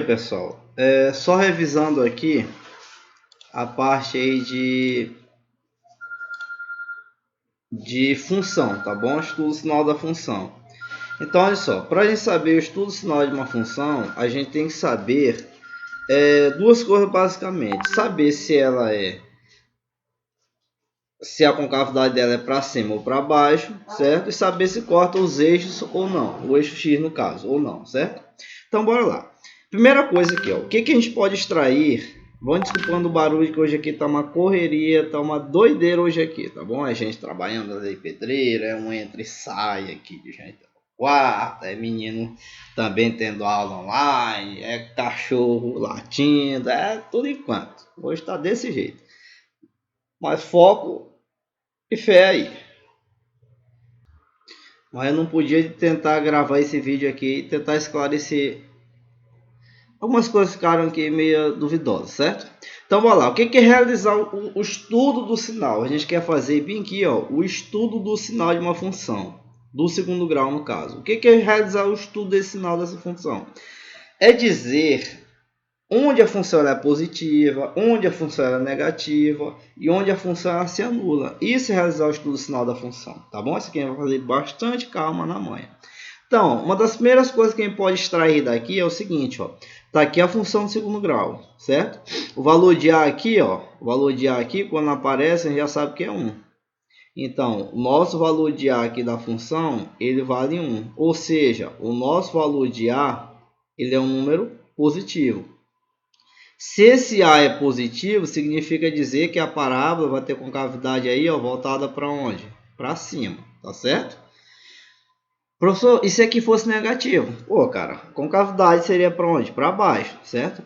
Pessoal, só revisando aqui a parte aí de função, tá bom? Estudo sinal da função. Então, olha só, para a gente saber o estudo sinal de uma função, a gente tem que saber duas coisas basicamente. Saber se a concavidade dela é para cima ou para baixo, certo? E saber se corta os eixos ou não, o eixo X no caso, ou não, certo? Então, bora lá. Primeira coisa aqui, ó, o que a gente pode extrair? Vão desculpando o barulho que hoje aqui tá uma correria, tá uma doideira hoje aqui, tá bom? É gente trabalhando ali pedreira, é um entra e sai aqui de gente no quarto, é menino também tendo aula online, é cachorro latindo, é tudo enquanto. Hoje tá desse jeito. Mas foco e fé aí. Mas eu não podia tentar gravar esse vídeo aqui e tentar esclarecer algumas coisas que ficaram aqui meio duvidosas, certo? Então, bora lá. O que é realizar o estudo do sinal? A gente quer fazer bem aqui, ó, o estudo do sinal de uma função, do segundo grau no caso. O que é realizar o estudo desse sinal dessa função? É dizer onde a função é positiva, onde a função é negativa e onde a função se anula. Isso é realizar o estudo do sinal da função, tá bom? Isso aqui vai fazer bastante calma na manha. Então, uma das primeiras coisas que a gente pode extrair daqui é o seguinte, ó. Tá aqui a função do segundo grau, certo? O valor de A aqui, ó, o valor de A aqui, quando aparece, a gente já sabe que é 1. Então, o nosso valor de A aqui da função, ele vale 1. Ou seja, o nosso valor de A, ele é um número positivo. Se esse A é positivo, significa dizer que a parábola vai ter concavidade aí, ó, voltada para onde? Para cima, tá certo? Professor, e se aqui fosse negativo? Pô, cara, concavidade seria para onde? Para baixo, certo?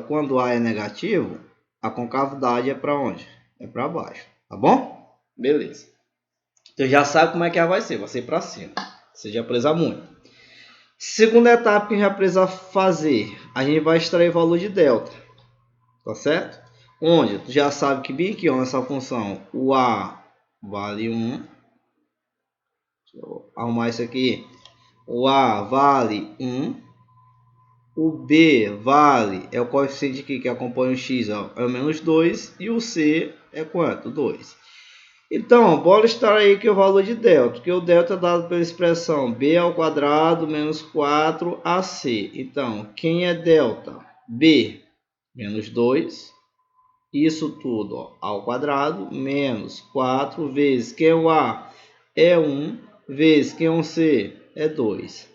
Quando A é negativo, a concavidade é para onde? É para baixo, tá bom? Beleza. Então já sabe como é que ela vai ser para cima. Você já precisa muito. Segunda etapa que a gente vai precisar fazer, a gente vai extrair o valor de delta, tá certo? Onde? Tu já sabe que bem aqui, ó, nessa função, o A vale 1. Deixa eu arrumar isso aqui. O A vale 1. O B vale, é o coeficiente aqui que acompanha o x, ó, é o menos 2. E o C é quanto? 2. Então, bora extrair aqui o valor de delta, que o delta é dado pela expressão b ao quadrado menos 4ac. Então, quem é delta? B menos 2. Isso tudo, ó, ao quadrado menos 4 vezes quem é o A? É 1 vezes quem é o C? É 2.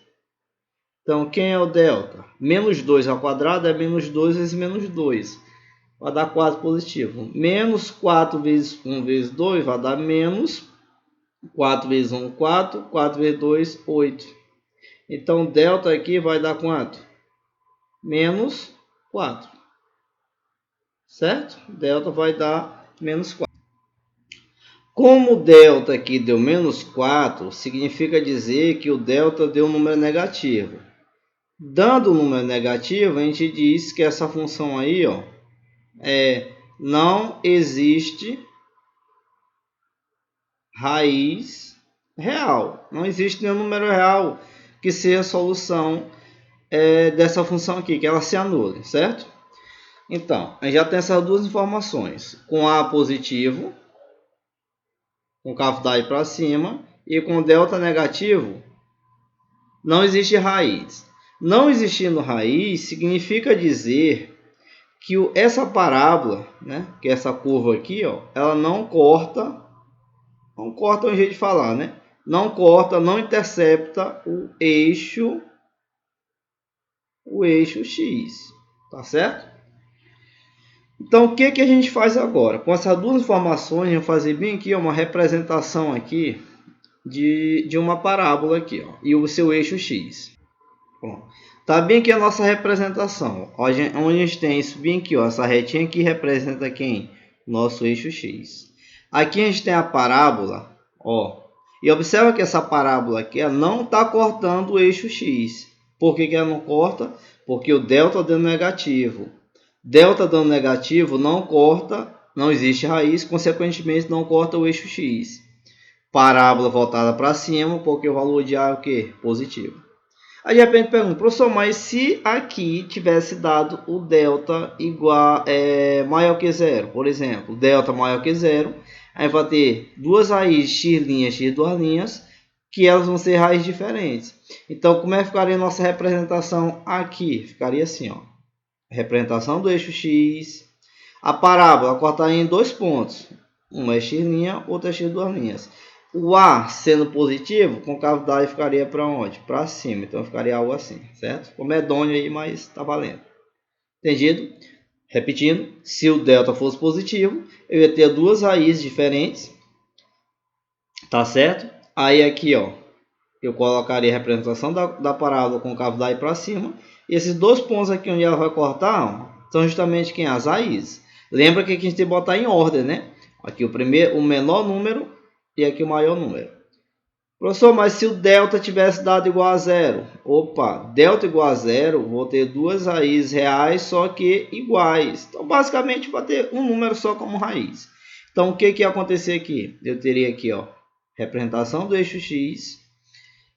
Então, quem é o delta? Menos 2 ao quadrado é menos 2 vezes menos 2. Vai dar 4 positivo. Menos 4 vezes 1 vezes 2 vai dar menos 4 vezes 1, 4. 4 vezes 2, 8. Então, delta aqui vai dar quanto? Menos 4. Certo? Delta vai dar menos 4. Como o delta aqui deu menos 4, significa dizer que o delta deu um número negativo. Dando um número negativo, a gente diz que essa função aí, ó, não existe raiz real. Não existe nenhum número real que seja a solução dessa função aqui, que ela se anule, certo? Então, a gente já tem essas duas informações. Com A positivo, com cavidade para cima, e com delta negativo, não existe raiz. Não existindo raiz significa dizer que essa parábola, né, que é essa curva aqui, ó, ela não corta é um jeito de falar, né? Não corta, não intercepta o eixo X, tá certo? Então, o que a gente faz agora? Com essas duas informações, eu vou fazer bem aqui uma representação aqui de uma parábola aqui, ó, e o seu eixo X. Bom, tá bem aqui a nossa representação, onde a gente tem isso bem aqui, ó, essa retinha aqui representa quem? Nosso eixo X. Aqui a gente tem a parábola, ó, e observa que essa parábola aqui ela não está cortando o eixo X. Por que ela não corta? Porque o delta dando negativo. Delta dando negativo não corta, não existe raiz, consequentemente não corta o eixo X. Parábola voltada para cima, porque o valor de A é o quê? Positivo. Aí de repente pergunta, professor, mas se aqui tivesse dado o delta igual, maior que zero, por exemplo, delta maior que zero, aí vai ter duas raízes x', x duas linhas, que elas vão ser raízes diferentes. Então, como é que ficaria a nossa representação aqui? Ficaria assim, ó. Representação do eixo x. A parábola cortaria em dois pontos. Uma é x', outra é x duas linhas. O A sendo positivo, concavidade ficaria para onde? Para cima. Então ficaria algo assim, certo? Ficou medonho aí, mas está valendo. Entendido? Repetindo, se o delta fosse positivo, eu ia ter duas raízes diferentes. Tá certo? Aí aqui, ó, eu colocaria a representação da parábola com cavidade para cima. E esses dois pontos aqui onde ela vai cortar, ó, são justamente quem? As raízes. Lembra que aqui a gente tem que botar em ordem, né? Aqui o menor número e aqui o maior número. Professor, mas se o delta tivesse dado igual a zero? Opa, delta igual a zero, vou ter duas raízes reais, só que iguais. Então, basicamente, vai ter um número só como raiz. Então, o que ia acontecer aqui? Eu teria aqui, ó, representação do eixo x.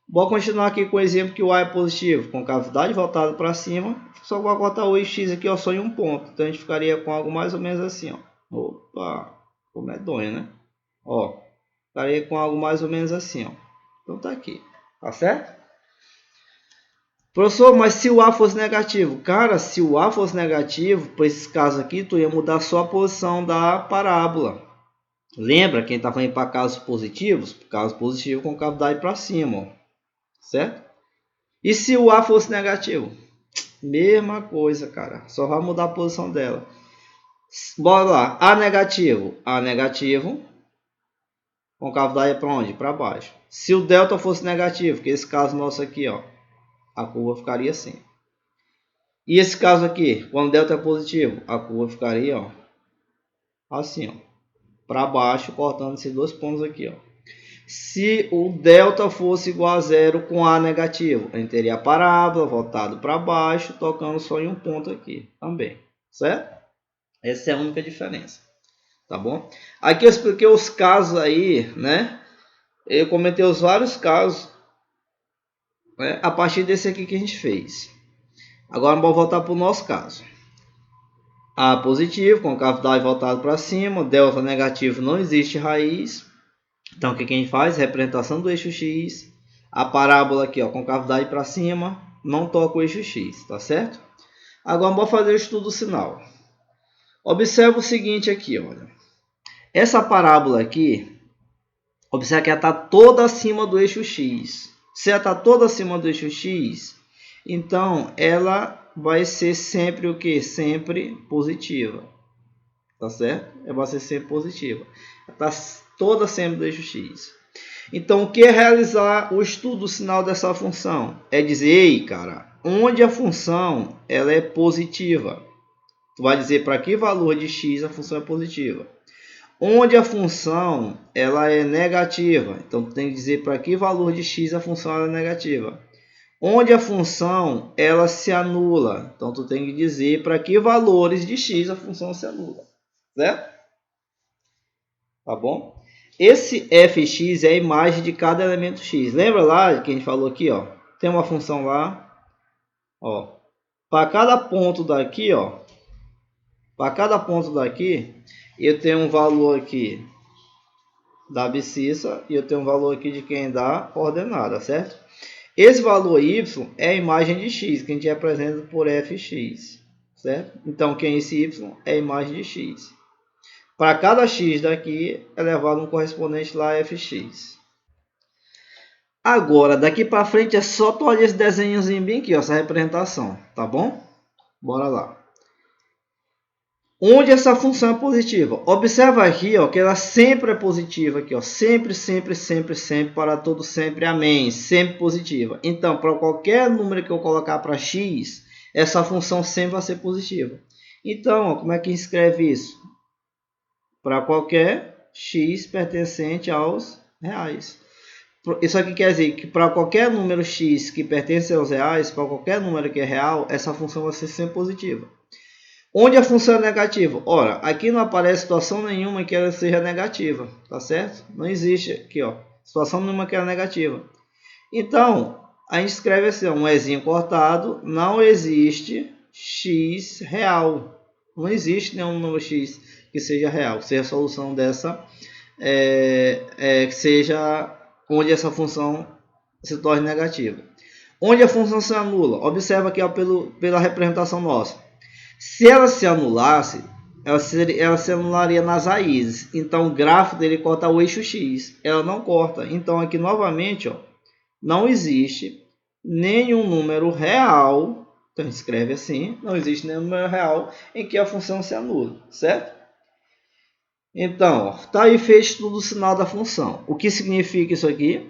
Vou continuar aqui com o exemplo que o A é positivo, com cavidade voltada para cima. Só vou cortar o eixo x aqui, ó, só em um ponto. Então, a gente ficaria com algo mais ou menos assim, ó. Opa, ficou medonho, né? Ó, ficaria com algo mais ou menos assim, ó. Então tá aqui, tá certo? Professor, mas se o A fosse negativo? Cara, se o A fosse negativo, para esse caso aqui, tu ia mudar só a posição da parábola. Lembra quem tá falando para casos positivos? Caso positivo com cavidade para cima, ó. Certo? E se o A fosse negativo? Mesma coisa, cara. Só vai mudar a posição dela. Bora lá. A negativo. A negativo. Com cavidade para onde? Para baixo. Se o delta fosse negativo, que é esse caso nosso aqui, ó, a curva ficaria assim. E esse caso aqui, quando delta é positivo, a curva ficaria, ó, assim, ó, para baixo, cortando esses dois pontos aqui, ó. Se o delta fosse igual a zero com A negativo, a gente teria a parábola voltado para baixo, tocando só em um ponto aqui também, certo? Essa é a única diferença, tá bom? Aqui eu expliquei os casos aí, né? Eu comentei os vários casos, né, a partir desse aqui que a gente fez. Agora vamos voltar para o nosso caso. A positivo, com cavidade voltada para cima, delta negativo, não existe raiz. Então o que a gente faz? Representação do eixo x. A parábola aqui, ó, com cavidade para cima, não toca o eixo x, tá certo? Agora vamos fazer o estudo sinal. Observa o seguinte aqui, olha. Essa parábola aqui, observa que ela está toda acima do eixo x. Se ela está toda acima do eixo x, então ela vai ser sempre o que? Sempre positiva. Tá certo? Ela vai ser sempre positiva. Ela está toda sempre do eixo x. Então, o que é realizar o estudo do sinal dessa função? É dizer, ei, cara, onde a função ela é positiva, tu vai dizer para que valor de x a função é positiva. Onde a função ela é negativa, então tu tem que dizer para que valor de x a função ela é negativa. Onde a função ela se anula, então tu tem que dizer para que valores de x a função se anula, certo? Tá bom? Esse fx é a imagem de cada elemento x. Lembra lá que a gente falou aqui, ó? Tem uma função lá, ó. Para cada ponto daqui, ó. Para cada ponto daqui, eu tenho um valor aqui da abscissa e eu tenho um valor aqui de quem dá coordenada, certo? Esse valor y é a imagem de x, que a gente representa por fx, certo? Então, quem é esse y é a imagem de x. Para cada x daqui é levado um correspondente lá fx. Agora, daqui para frente é só tu olhar esse desenhozinho bem aqui, ó, essa representação, tá bom? Bora lá. Onde essa função é positiva? Observa aqui, ó, que ela sempre é positiva aqui, ó, sempre, sempre, sempre, sempre, para todo sempre, amém, sempre positiva. Então, para qualquer número que eu colocar para x, essa função sempre vai ser positiva. Então, ó, como é que escreve isso? Para qualquer x pertencente aos reais. Isso aqui quer dizer que para qualquer número x que pertence aos reais, para qualquer número que é real, essa função vai ser sempre positiva. Onde a função é negativa? Ora, aqui não aparece situação nenhuma que ela seja negativa, tá certo? Não existe aqui, ó, situação nenhuma que ela é negativa. Então, a gente escreve assim, ó, um ezinho cortado, não existe x real. Não existe nenhum número x que seja real, que seja a solução dessa, que seja onde essa função se torne negativa. Onde a função se anula? Observa aqui ó, pela representação nossa. Se ela se anulasse, ela se anularia nas raízes. Então o gráfico dele corta o eixo x. Ela não corta. Então aqui novamente, ó, não existe nenhum número real. Então a gente escreve assim, não existe nenhum número real em que a função se anule, certo? Então, está aí feito tudo o sinal da função. O que significa isso aqui?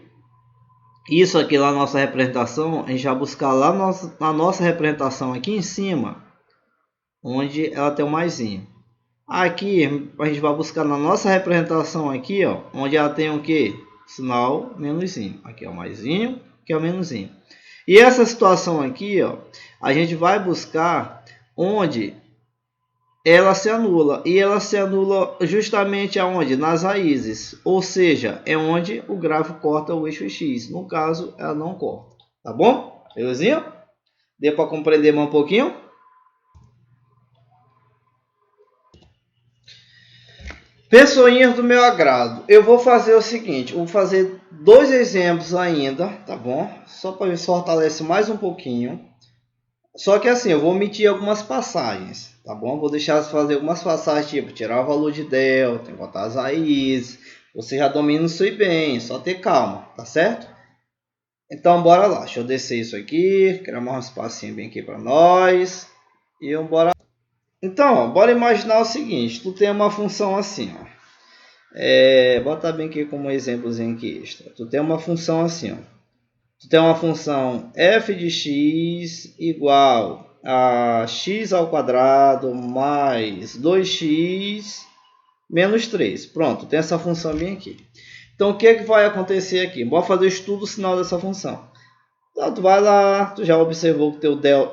Isso aqui lá na nossa representação, a gente vai buscar lá na nossa representação aqui em cima, onde ela tem o maisinho. Aqui a gente vai buscar na nossa representação aqui, ó, onde ela tem o que? Sinal menusinho. Aqui é o maisinho, que é o menusinho. E essa situação aqui, ó, a gente vai buscar onde ela se anula. E ela se anula justamente aonde? Nas raízes. Ou seja, é onde o gráfico corta o eixo x. No caso, ela não corta. Tá bom? Belezinha? Deu para compreender mais um pouquinho? Pessoinhas do meu agrado. Eu vou fazer o seguinte. Eu vou fazer 2 exemplos ainda. Tá bom? Só para ver se fortalece mais um pouquinho. Só que assim, eu vou omitir algumas passagens, tá bom? Vou deixar de fazer algumas passagens, tipo tirar o valor de delta, botar as raízes. Você já domina isso aí bem, só ter calma, tá certo? Então, bora lá. Deixa eu descer isso aqui, criar mais um espacinho bem aqui para nós. E bora. Então, ó, bora imaginar o seguinte. Tu tem uma função assim, ó. Bota bem aqui como um exemplozinho aqui extra. Tu tem uma função assim, ó. Tu tem uma função f de x igual a x ao quadrado mais 2x menos 3. Pronto, tem essa função bem aqui. Então, o que vai acontecer aqui? Bora fazer o estudo sinal dessa função. Então, tu vai lá, tu já observou que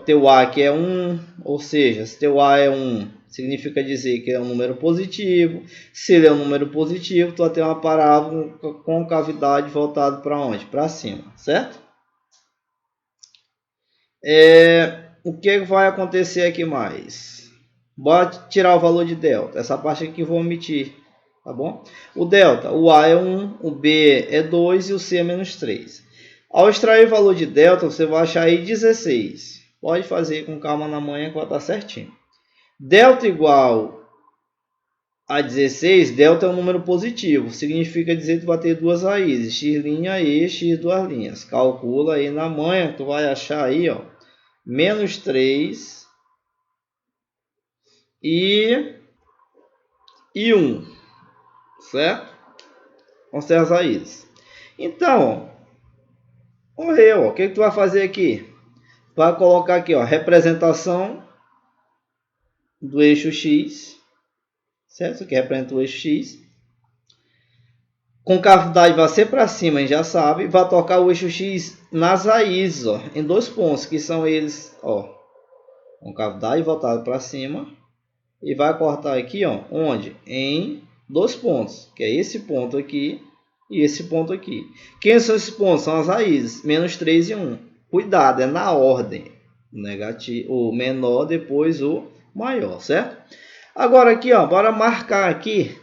teu a aqui é 1, ou seja, se teu a é 1, significa dizer que é um número positivo. Se ele é um número positivo, tu vai ter uma parábola com cavidade voltada para onde? Para cima, certo? O que vai acontecer aqui mais? Bora tirar o valor de delta. Essa parte aqui eu vou omitir, tá bom? O delta, o A é 1, o B é 2 e o C é menos 3. Ao extrair o valor de delta, você vai achar aí 16. Pode fazer com calma na manhã que vai estar certinho. Delta igual a 16, delta é um número positivo. Significa dizer que tu vai ter duas raízes, x' e x duas linhas. Calcula aí na manhã, tu vai achar aí, ó, menos 3 e 1, certo? Vão ser as raízes. Então, morreu. O que tu vai fazer aqui? Vai colocar aqui, ó, representação do eixo x, certo? Isso aqui representa o eixo x. Concavidade vai ser para cima, a gente já sabe. Vai tocar o eixo x nas raízes, ó, em 2 pontos, que são eles, ó, concavidade voltada para cima. E vai cortar aqui, ó, onde? Em 2 pontos, que é esse ponto aqui e esse ponto aqui. Quem são esses pontos? São as raízes, menos 3 e 1. Cuidado, é na ordem. O menor, depois o maior, certo? Agora aqui, ó, bora marcar aqui,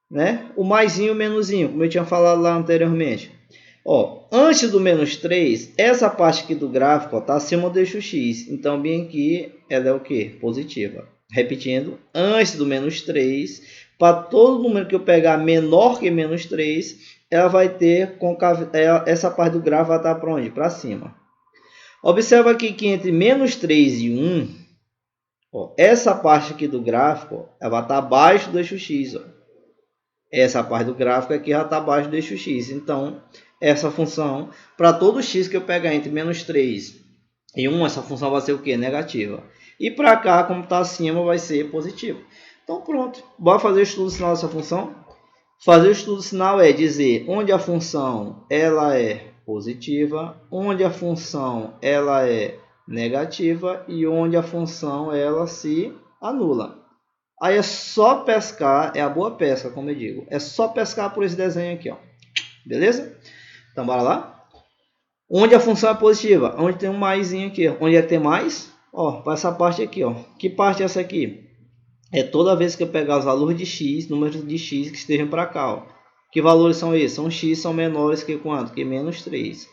né, o maisinho e o menusinho, como eu tinha falado lá anteriormente. Ó, antes do menos 3, essa parte aqui do gráfico está acima do eixo x. Então, bem aqui, ela é o que? Positiva. Repetindo, antes do menos 3, para todo número que eu pegar menor que menos 3, ela vai ter, essa parte do gráfico vai estar para onde? Para cima. Observa aqui que entre menos 3 e 1, ó, essa parte aqui do gráfico ela vai estar abaixo do eixo x. Ó. Essa parte do gráfico aqui já está abaixo do eixo x. Então, essa função, para todo x que eu pegar entre menos 3 e 1, essa função vai ser o que? Negativa. E para cá, como está acima, vai ser positivo. Então, pronto. Bora fazer o estudo sinal dessa função? Fazer o estudo sinal é dizer onde a função ela é positiva, onde a função ela é negativa e onde a função ela se anula. Aí é só pescar, é a boa pesca, como eu digo. É só pescar por esse desenho aqui, ó. Beleza? Então, bora lá? Onde a função é positiva? Onde tem um maisinho aqui. Onde é que tem mais? Ó, para essa parte aqui, ó. Que parte é essa aqui? É toda vez que eu pegar os valores de x, números de x que estejam para cá, ó. Que valores são esses? São x são menores que quanto? Que menos 3.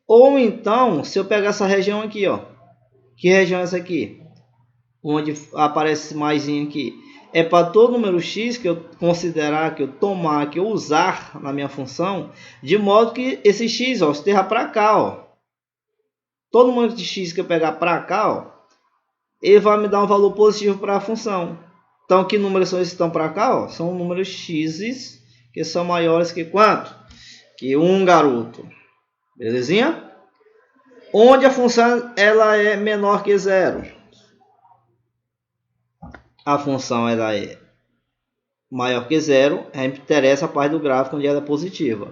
Ou então, se eu pegar essa região aqui, ó. Que região é essa aqui? Onde aparece esse maisinho aqui. É para todo número x que eu considerar, que eu tomar, que eu usar na minha função, de modo que esse x, ó, esteja para cá, ó. Todo número de x que eu pegar para cá, ó, ele vai me dar um valor positivo para a função. Então, que números são esses que estão para cá? Ó? São números x que são maiores que quanto? Que 1, garoto. Belezinha? Onde a função ela é menor que 0? A função ela é maior que 0, interessa a parte do gráfico onde ela é positiva.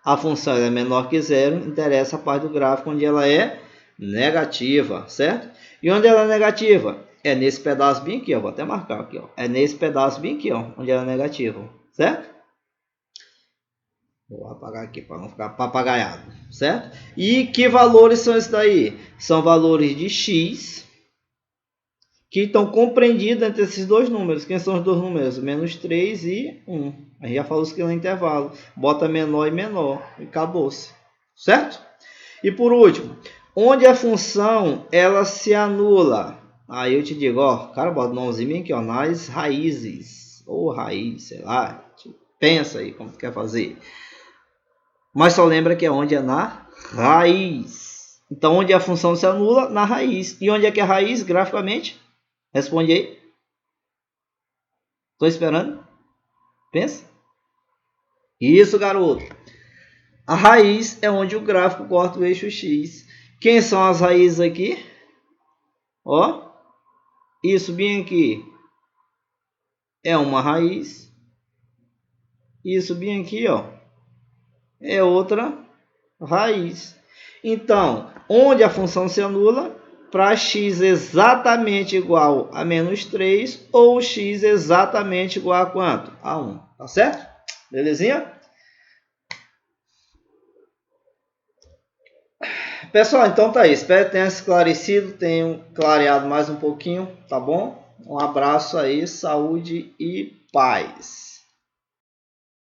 A função ela é menor que 0, interessa a parte do gráfico onde ela é negativa, certo? E onde ela é negativa? É nesse pedaço bem aqui, ó. Vou até marcar aqui, ó. É nesse pedaço bem aqui, ó, onde ela é negativa, certo? Vou apagar aqui para não ficar papagaiado, certo? E que valores são esses daí? São valores de x que estão compreendidos entre esses dois números. Quem são os dois números? Menos 3 e 1. A gente já falou isso aqui no intervalo. Bota menor e menor e acabou-se, certo? E por último, onde a função ela se anula? Aí eu te digo, ó, cara, bota o nomezinho aqui, ó, nas raízes. Ou raiz, sei lá. Pensa aí como tu quer fazer. Mas só lembra que é onde é na raiz. Então, onde a função se anula? Na raiz. E onde é que é a raiz, graficamente? Responde aí. Estou esperando. Pensa. Isso, garoto. A raiz é onde o gráfico corta o eixo X. Quem são as raízes aqui? Ó. Isso bem aqui é uma raiz. Isso bem aqui, ó, é outra raiz. Então, onde a função se anula? Para x exatamente igual a menos 3 ou x exatamente igual a quanto? A 1. Tá certo? Belezinha? Pessoal, então tá aí. Espero que tenha esclarecido, tenha clareado mais um pouquinho, tá bom? Um abraço aí, saúde e paz.